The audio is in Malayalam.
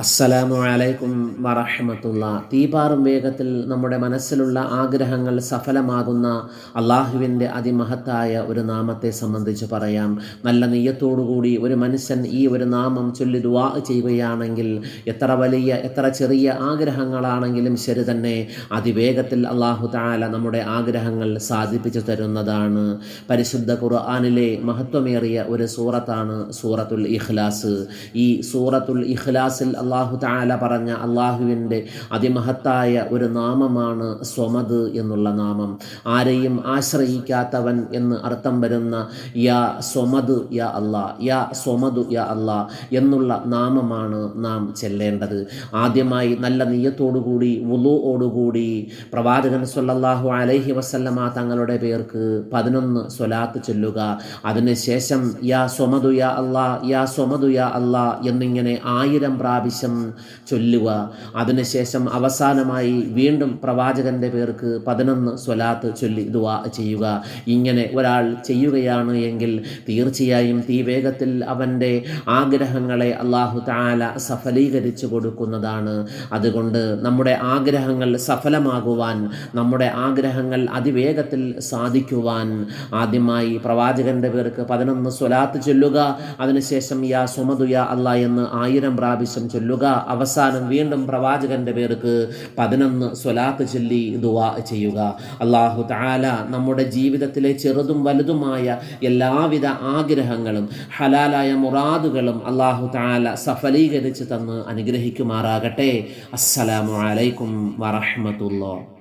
അസ്സലാമു അലൈക്കും വറഹ്മത്തുള്ള. തീപാറും വേഗത്തിൽ നമ്മുടെ മനസ്സിലുള്ള ആഗ്രഹങ്ങൾ സഫലമാകുന്ന അള്ളാഹുവിൻ്റെ അതിമഹത്തായ ഒരു നാമത്തെ സംബന്ധിച്ച് പറയാം. നല്ല നിയ്യത്തോടുകൂടി ഒരു മനുഷ്യൻ ഈ ഒരു നാമം ചൊല്ലി ദുആ ചെയ്യുകയാണെങ്കിൽ എത്ര വലിയ എത്ര ചെറിയ ആഗ്രഹങ്ങളാണെങ്കിലും ശരി തന്നെ അതിവേഗത്തിൽ അള്ളാഹു തആല നമ്മുടെ ആഗ്രഹങ്ങൾ സാധിപ്പിച്ചു തരുന്നതാണ്. പരിശുദ്ധ ഖുർആനിലെ മഹത്വമേറിയ ഒരു സൂറത്താണ് സൂറത്തുൽ ഇഖ്ലാസ്. ഈ സൂറത്തുൽ ഇഖ്ലാസിൽ അള്ളാഹു തആല പറഞ്ഞ അള്ളാഹുവിൻ്റെ അതിമഹത്തായ ഒരു നാമമാണ് സ്വമദ് എന്നുള്ള നാമം. ആരെയും ആശ്രയിക്കാത്തവൻ എന്ന് അർത്ഥം വരുന്ന യാ സ്വമദ് യാ അല്ലാ, യാ സ്വമദ് യാ അല്ലാ എന്നുള്ള നാമമാണ് നാം ചെല്ലേണ്ടത്. ആദ്യമായി നല്ല നിയ്യത്തോടുകൂടി വുളൂഓടുകൂടി പ്രവാചകൻ സ്വല്ലല്ലാഹു അലൈഹി വസല്ലമ തങ്ങളുടെ പേർക്ക് 11 സ്വലാത്ത് ചൊല്ലുക. അതിനുശേഷം യാ സ്വമദു യാ അല്ലാ, യാ സ്വമദു യാ അല്ലാ എന്നിങ്ങനെ 1000 പ്രാവശ്യം ചൊല്ലുക. അതിനുശേഷം അവസാനമായി വീണ്ടും പ്രവാചകന്റെ പേർക്ക് 11 സ്വലാത്ത് ചൊല്ലി ദുആ ചെയ്യുക. ഇങ്ങനെ ഒരാൾ ചെയ്യുകയാണ് എങ്കിൽ തീർച്ചയായും വേഗത്തിൽ അവൻ്റെ ആഗ്രഹങ്ങളെ അല്ലാഹു തആല സഫലീകരിച്ചു കൊടുക്കുന്നതാണ്. അതുകൊണ്ട് നമ്മുടെ ആഗ്രഹങ്ങൾ സഫലമാകുവാൻ, നമ്മുടെ ആഗ്രഹങ്ങൾ അതിവേഗത്തിൽ സാധിക്കുവാൻ ആദ്യമായി പ്രവാചകന്റെ പേർക്ക് 11 സ്വലാത്ത് ചൊല്ലുക. അതിനുശേഷം യാ സ്വമദു യാ അല്ലാ എന്ന് 1000 പ്രാവശ്യം ചൊല്ലുക. അവസാനം വീണ്ടും പ്രവാചകന്റെ പേർക്ക് 11 സ്വലാത്ത് ചൊല്ലി ദുആ ചെയ്യുക. അല്ലാഹു തആല നമ്മുടെ ജീവിതത്തിലെ ചെറുതും വലുതുമായ എല്ലാവിധ ആഗ്രഹങ്ങളും ഹലാലായ മുറാദുകളും അല്ലാഹു തആല സഫലീകരിച്ച് തന്ന് അനുഗ്രഹിക്കുമാറാകട്ടെ. അസ്സലാമു അലൈക്കും വറഹ്മത്തുള്ളാഹി.